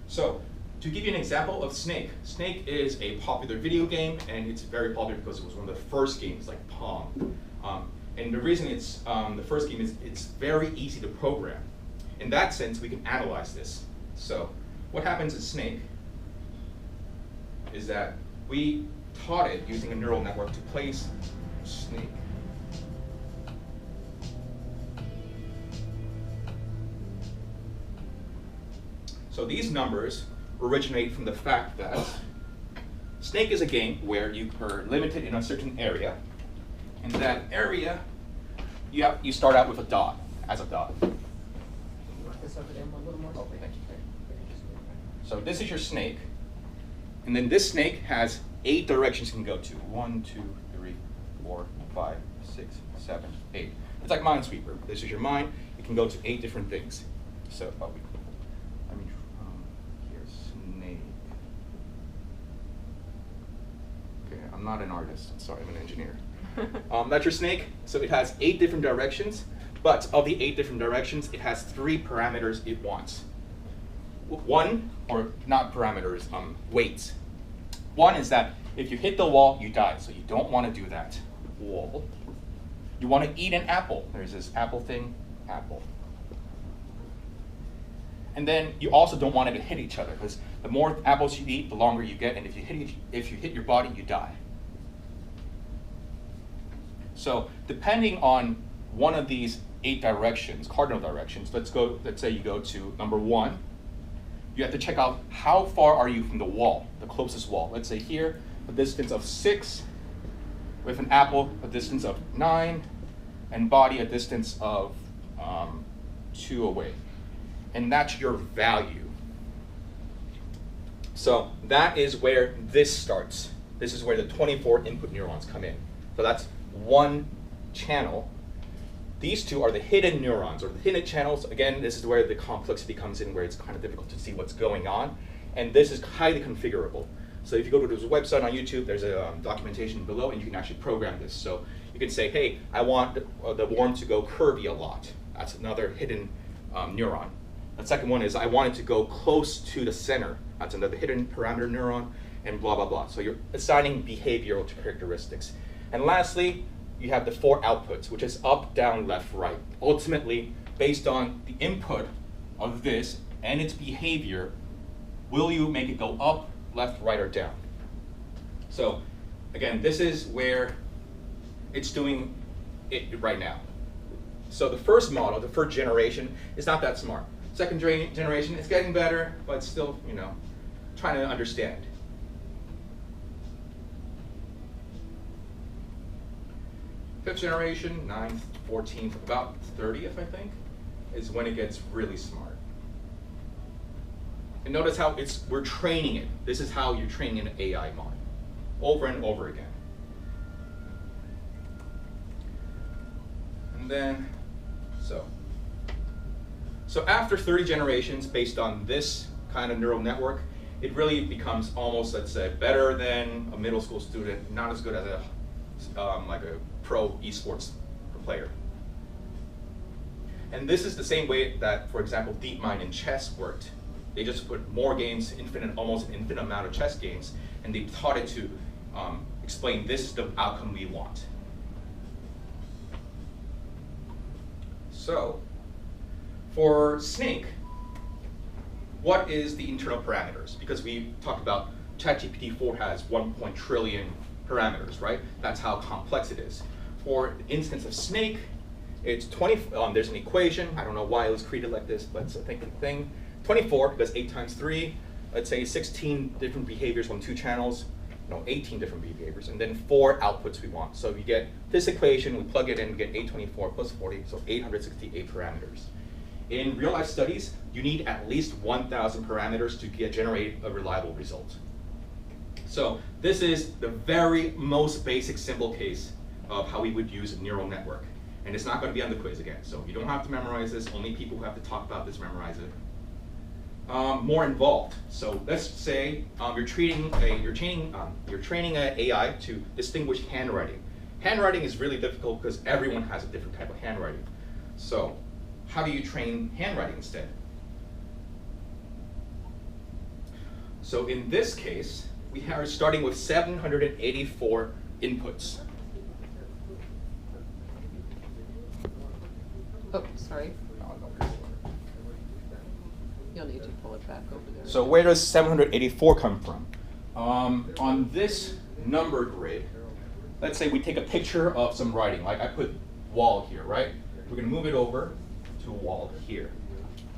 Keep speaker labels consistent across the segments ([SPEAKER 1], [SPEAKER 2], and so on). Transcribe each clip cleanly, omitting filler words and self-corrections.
[SPEAKER 1] So to give you an example of Snake, Snake is a popular video game, and it's very popular because it was one of the first games like Pong. And the reason it's the first game is it's very easy to program. In that sense, we can analyze this. So what happens in Snake is that we taught it using a neural network to place Snake. So these numbers originate from the fact that Snake is a game where you are limited in a certain area. In that area, you start out with a dot, as a dot.
[SPEAKER 2] You want this over there a little more? Oh, thank you.
[SPEAKER 1] So this is your snake. And then this snake has 8 directions you can go to. 1, 2, 3, 4, 5, 6, 7, 8. It's like Minesweeper. This is your mine. You can go to 8 different things. So here's snake. Okay, I'm not an artist. I'm sorry, I'm an engineer. That's your snake. So it has 8 different directions, but of the 8 different directions, it has 3 parameters it wants. One, or not parameters, weights. One is that if you hit the wall, you die. So you don't want to do that. Wall. You want to eat an apple. There's this apple thing, apple. And then you also don't want it to hit each other, because the more apples you eat, the longer you get, and if you hit your body, you die. So depending on one of these 8 directions, cardinal directions, let's say you go to number 1, you have to check out how far are you from the wall, the closest wall. Let's say here, a distance of 6, with an apple, a distance of 9, and body, a distance of 2 away. And that's your value. So that is where this starts. This is where the 24 input neurons come in. So that's one channel. These 2 are the hidden neurons, or the hidden channels. Again, this is where the complexity comes in, where it's kind of difficult to see what's going on. And this is highly configurable. So if you go to this website on YouTube, there's a documentation below, and you can actually program this. So you can say, hey, I want the worm to go curvy a lot. That's another hidden neuron. The second one is I want it to go close to the center. That's another hidden parameter neuron, and blah, blah, blah. So you're assigning behavioral characteristics. And lastly, you have the 4 outputs, which is up, down, left, right. Ultimately, based on the input of this and its behavior, will you make it go up, left, right, or down? So again, this is where it's doing it right now. So the first model, the first generation, is not that smart. Second generation, it's getting better, but still, trying to understand. Fifth generation, 9th, 14th, about 30th, I think, is when it gets really smart. And notice how we're training it. This is how you're training an AI model, over and over again. And then, so after 30 generations, based on this kind of neural network, it really becomes almost, let's say, better than a middle school student, not as good as like a pro esports player. And this is the same way that, for example, DeepMind in chess worked. They just put more games, almost an infinite amount of chess games, and they taught it to explain this is the outcome we want. So, for Snake, what is the internal parameters? Because we talked about ChatGPT 4 has 1 trillion parameters, right? That's how complex it is. For the instance of Snake, it's 20, there's an equation. I don't know why it was created like this, but it's a thing. 24, because 8 times 3, let's say 16 different behaviors on 2 channels, 18 different behaviors, and then 4 outputs we want. So you get this equation, we plug it in, we get 824 plus 40, so 868 parameters. In real life studies, you need at least 1,000 parameters to generate a reliable result. So this is the very most basic simple case of how we would use a neural network. And it's not going to be on the quiz again, so you don't have to memorize this. Only people who have to talk about this memorize it. More involved. So let's say you're training an AI to distinguish handwriting. Handwriting is really difficult because everyone has a different type of handwriting. So how do you train handwriting instead? So in this case, we are starting with 784 inputs.
[SPEAKER 2] Oh, sorry. You'll need to pull it back over there.
[SPEAKER 1] So where does 784 come from? On this number grid, let's say we take a picture of some writing, like I put wall here, right? We're going to move it over to wall here.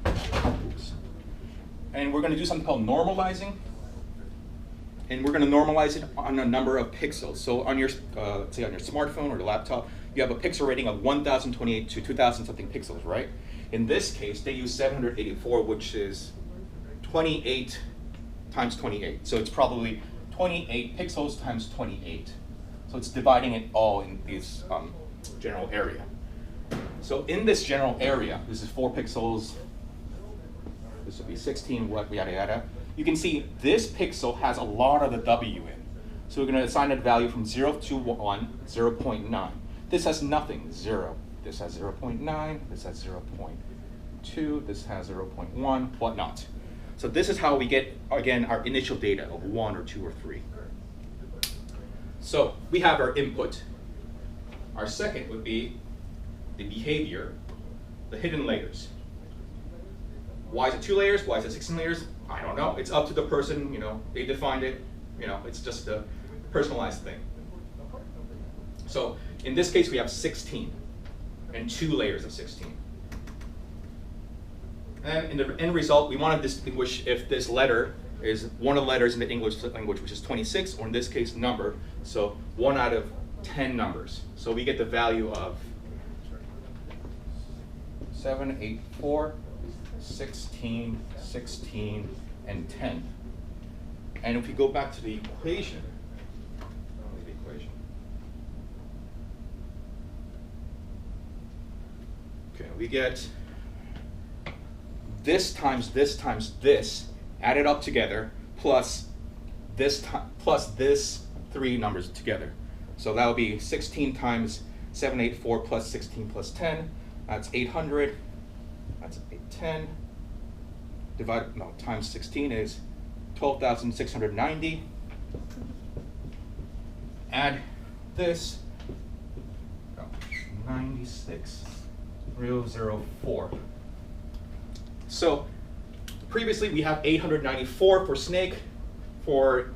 [SPEAKER 1] Oops. And we're going to do something called normalizing. And we're going to normalize it on a number of pixels. So on your, let's say on your smartphone or your laptop, you have a pixel rating of 1028 to 2000 something pixels, right? In this case, they use 784, which is 28 times 28. So it's probably 28 pixels times 28. So it's dividing it all in this general area. So in this general area, this is 4 pixels, this would be 16, what, yada, yada. You can see this pixel has a lot of the W in. So we're going to assign a value from 0 to 1, 0.9. This has nothing, 0. This has 0.9, this has 0.2, this has 0.1, whatnot. So this is how we get, again, our initial data of 1 or 2 or 3. So we have our input. Our second would be the behavior, the hidden layers. Why is it 2 layers? Why is it 16 layers? I don't know. It's up to the person, you know, they defined it. You know, it's just a personalized thing. So in this case, we have 16 and 2 layers of 16. And in the end result, we want to distinguish if this letter is one of the letters in the English language, which is 26, or in this case, number. So 1 out of 10 numbers. So we get the value of 7, 8, 4, 16, 16, and 10. And if we go back to the equation, okay, we get this times this times this added up together plus this 3 numbers together. So that would be 16 times 784 plus 16 plus 10. That's 800. That's 810. Times 16 is 12,690. Add this, 96,004. So previously we have 894 for snake, for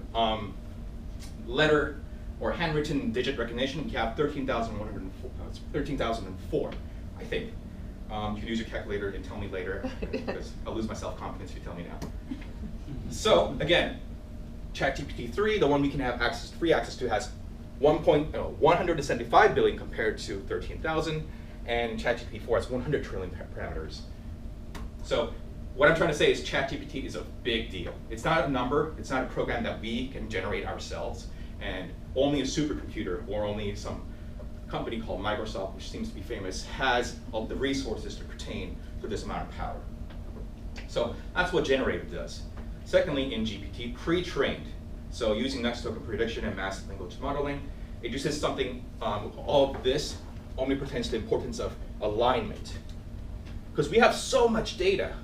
[SPEAKER 1] letter or handwritten digit recognition. We have 13,004, I think. You can use your calculator and tell me later, because I'll lose my self-confidence if you tell me now. So again, ChatGPT 3, the one we can have free access to, has 175 billion compared to 13,000, and ChatGPT 4 has 100 trillion parameters. So what I'm trying to say is ChatGPT is a big deal. It's not a number, it's not a program that we can generate ourselves, and only a supercomputer or only some company called Microsoft, which seems to be famous, has all the resources to pertain to this amount of power. So that's what generative does. Secondly, in GPT, pre-trained. So using next token prediction and massive language modeling, it uses something, all of this only pertains to the importance of alignment. Because we have so much data,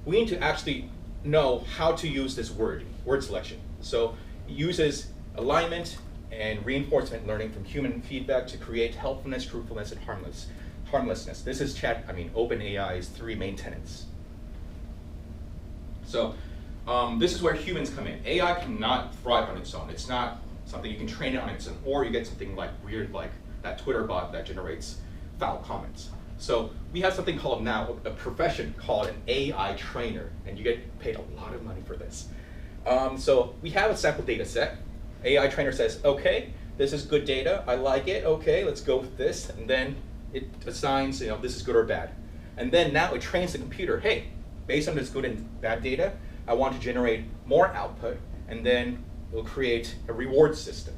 [SPEAKER 1] we need to actually know how to use this word selection. So it uses alignment and reinforcement learning from human feedback to create helpfulness, truthfulness, and harmlessness. This is OpenAI's 3 main tenets. So this is where humans come in. AI cannot thrive on its own. It's not something you can train it on its own, or you get something like weird, like that Twitter bot that generates foul comments. So we have something called now, a profession called an AI trainer, and you get paid a lot of money for this. So we have a sample data set. AI trainer says, okay, this is good data, I like it, okay, let's go with this, and then it assigns, this is good or bad. And then now it trains the computer, hey, based on this good and bad data, I want to generate more output, and then we'll create a reward system.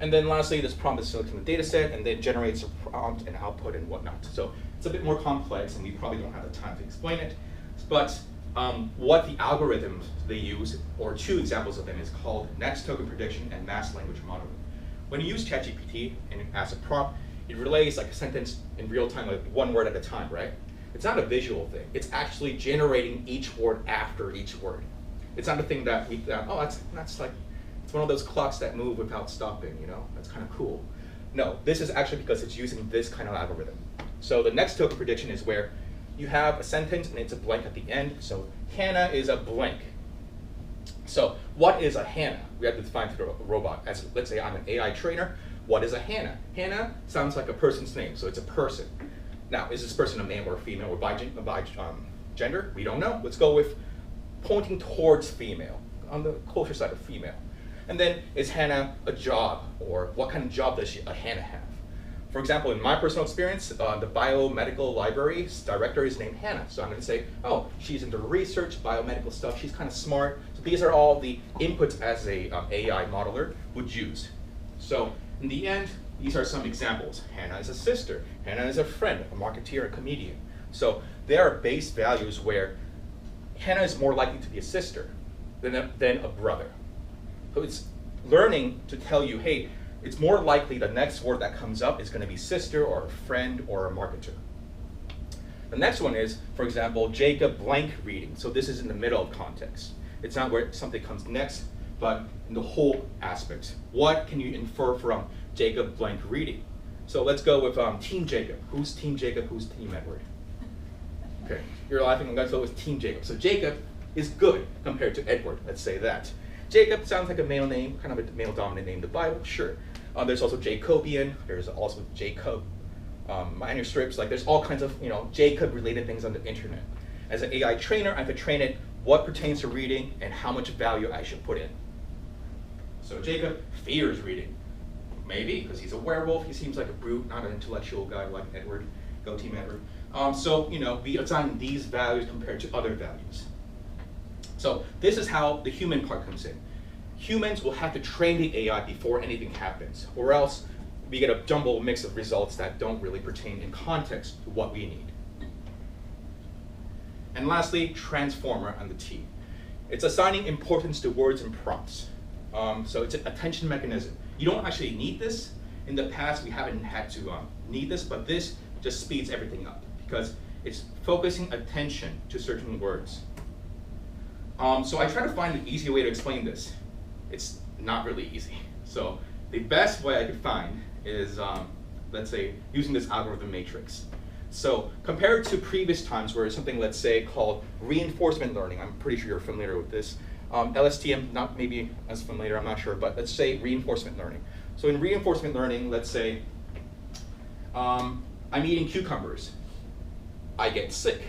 [SPEAKER 1] And then lastly, this prompt is selected from the data set, and then generates a prompt and output and whatnot. So it's a bit more complex, and we probably don't have the time to explain it. But what the algorithms they use, or 2 examples of them, is called next token prediction and mass language modeling. When you use ChatGPT and as a prompt, it relays like a sentence in real time, like 1 word at a time, right? It's not a visual thing. It's actually generating each word after each word. It's not a thing that we oh, that's like, it's one of those clocks that move without stopping, That's kind of cool. No, this is actually because it's using this kind of algorithm. So the next token prediction is where you have a sentence and it's a blank at the end. So Hannah is a blank. So what is a Hannah? We have to define to the robot. As let's say I'm an AI trainer. What is a Hannah? Hannah sounds like a person's name, so it's a person. Now, is this person a male or a female or by gender? We don't know. Let's go with pointing towards female, on the closer side of female. And then, is Hannah a job, or what kind of job does a Hannah have? For example, in my personal experience, the biomedical library's director is named Hannah. So I'm going to say, oh, she's into research, biomedical stuff, she's kind of smart. So these are all the inputs as a AI modeler would use. So in the end, these are some examples. Hannah is a sister, Hannah is a friend, a marketeer, a comedian. So there are base values where Hannah is more likely to be a sister than a brother. So it's learning to tell you, hey, it's more likely the next word that comes up is going to be sister or a friend or a marketer. The next one is, for example, Jacob blank reading. So this is in the middle of context. It's not where something comes next, but in the whole aspect. What can you infer from Jacob blank reading? So let's go with Team Jacob. Who's Team Jacob? Who's Team Edward? Okay, you're laughing. I'm going to go with Team Jacob. So Jacob is good compared to Edward. Let's say that. Jacob sounds like a male name, kind of a male-dominant name in the Bible, sure. There's also Jacobian, there's also Jacob manuscripts, like there's all kinds of Jacob-related things on the internet. As an AI trainer, I have to train it what pertains to reading and how much value I should put in. So Jacob fears reading. Maybe, because he's a werewolf, he seems like a brute, not an intellectual guy like Edward. Go Team Edward. So we assign these values compared to other values. So this is how the human part comes in. Humans will have to train the AI before anything happens, or else we get a jumbled mix of results that don't really pertain in context to what we need. And lastly, transformer on the T. It's assigning importance to words and prompts. So it's an attention mechanism. You don't actually need this. In the past, we haven't had to need this, but this just speeds everything up because it's focusing attention to certain words. So I try to find an easy way to explain this. It's not really easy. So the best way I could find is, let's say, using this algorithm matrix. So compared to previous times where it's something, let's say, called reinforcement learning, I'm pretty sure you're familiar with this. LSTM, not maybe as familiar, I'm not sure, but let's say reinforcement learning. So in reinforcement learning, let's say, I'm eating cucumbers. I get sick.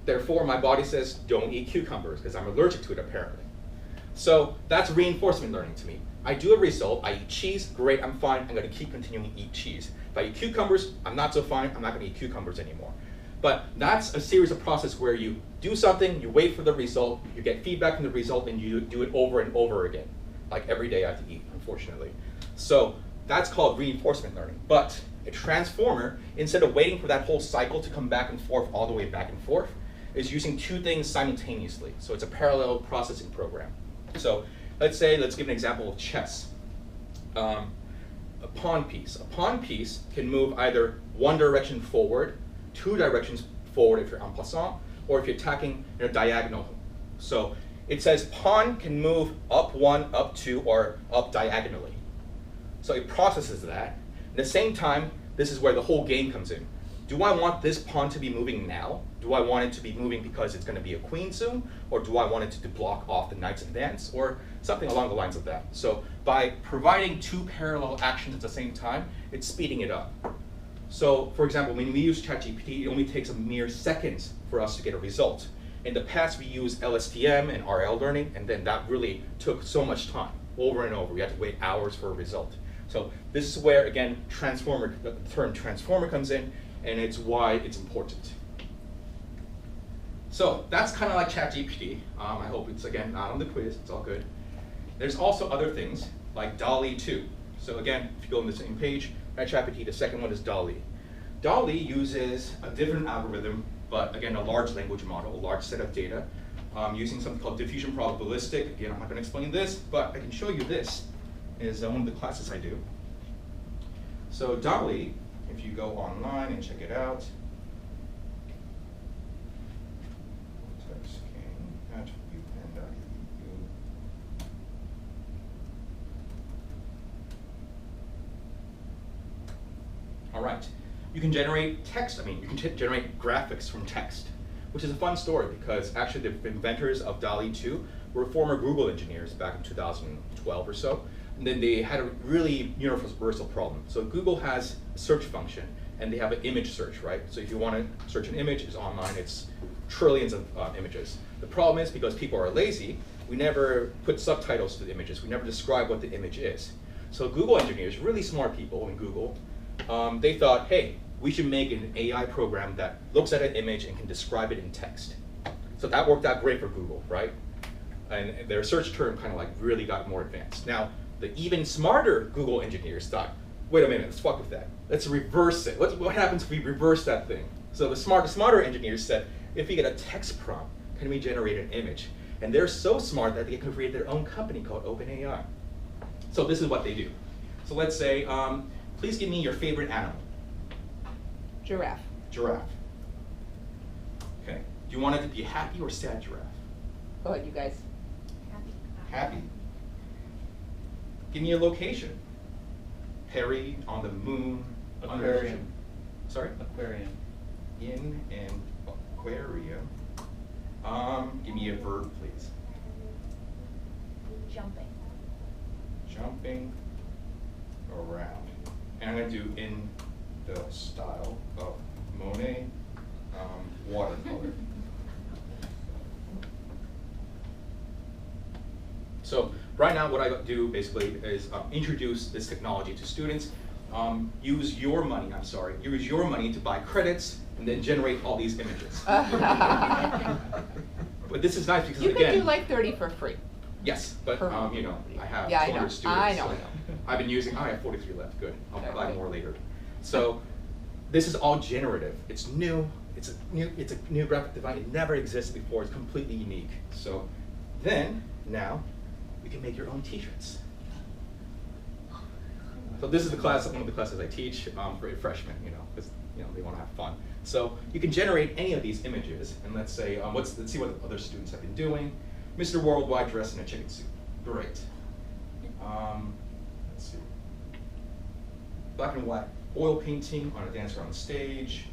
[SPEAKER 1] Therefore, my body says, don't eat cucumbers, because I'm allergic to it, apparently. So that's reinforcement learning to me. I do a result, I eat cheese, great, I'm fine, I'm going to keep continuing to eat cheese. If I eat cucumbers, I'm not so fine, I'm not going to eat cucumbers anymore. But that's a series of process where you do something, you wait for the result, you get feedback from the result, and you do it over and over again. Like every day I have to eat, unfortunately. So that's called reinforcement learning. But a transformer, instead of waiting for that whole cycle to come back and forth, all the way back and forth, is using two things simultaneously. So it's a parallel processing program. So let's give an example of chess. A pawn piece. A pawn piece can move either one direction forward, two directions forward if you're en passant, or if you're attacking in a diagonal. So it says pawn can move up one, up two, or up diagonally. So it processes that. At the same time, this is where the whole game comes in. Do I want this pawn to be moving now? Do I want it to be moving because it's going to be a queen soon? Or do I want it to block off the knight's advance? Or something along the lines of that. So by providing two parallel actions at the same time, it's speeding it up. So for example, when we use ChatGPT, it only takes a mere seconds for us to get a result. In the past, we used LSTM and RL learning, and then that really took so much time, over and over. We had to wait hours for a result. So this is where, again, the term transformer comes in, and it's why it's important. So that's kind of like ChatGPT. I hope it's, again, not on the quiz, it's all good. There's also other things, like DALL-E 2. So again, if you go on the same page, ChatGPT, the second one is DALL-E. DALL-E uses a different algorithm, but again, a large language model, a large set of data, using something called diffusion probabilistic. Again, I'm not going to explain this, but I can show you this. Is one of the classes I do. So DALL-E, if you go online and check it out, at UPenn.edu. All right. You can generate text. You can generate graphics from text, which is a fun story because actually the inventors of DALL-E 2 were former Google engineers back in 2012 or so. And then they had a really universal problem. So Google has a search function, and they have an image search, right? So if you want to search an image, it's online, it's trillions of images. The problem is because people are lazy, we never put subtitles to the images. We never describe what the image is. So Google engineers, really smart people in Google, they thought, hey, we should make an AI program that looks at an image and can describe it in text. So that worked out great for Google, right? And their search term kind of like really got more advanced. Now, the even smarter Google engineers thought, wait a minute, let's fuck with that. Let's reverse it. What happens if we reverse that thing? So the smarter engineers said, if we get a text prompt, can we generate an image? And they're so smart that they can create their own company called OpenAI. So this is what they do. So let's say, please give me your favorite animal.
[SPEAKER 2] Giraffe.
[SPEAKER 1] Giraffe. Okay. Do you want it to be a happy or sad giraffe?
[SPEAKER 2] Go ahead, you guys.
[SPEAKER 1] Happy. Give me a location. Perry, on the moon, on the ocean. Sorry?
[SPEAKER 3] Aquarium.
[SPEAKER 1] In an aquarium. Give me a verb, please.
[SPEAKER 4] Jumping.
[SPEAKER 1] Jumping around. And I'm going to do in the style of Monet watercolor. So right now what I do basically is introduce this technology to students. Use your money to buy credits and then generate all these images. But this is nice because
[SPEAKER 2] You
[SPEAKER 1] again,
[SPEAKER 2] could do like 30 for free.
[SPEAKER 1] yes, but you know, I have
[SPEAKER 2] Yeah, I
[SPEAKER 1] 200
[SPEAKER 2] know.
[SPEAKER 1] students.
[SPEAKER 2] I know,
[SPEAKER 1] so
[SPEAKER 2] I know.
[SPEAKER 1] I've been using, I have 43 left, good. I'll
[SPEAKER 2] Okay.
[SPEAKER 1] provide more later. So this is all generative. It's new, it's a new graphic design. It never existed before, it's completely unique. So then, now, you can make your own t-shirts. So this is the class, one of the classes I teach for freshmen, because they want to have fun. So you can generate any of these images, and let's say, let's see what other students have been doing. Mr. Worldwide dressed in a chicken suit. Great. Let's see. Black and white oil painting on a dancer on stage.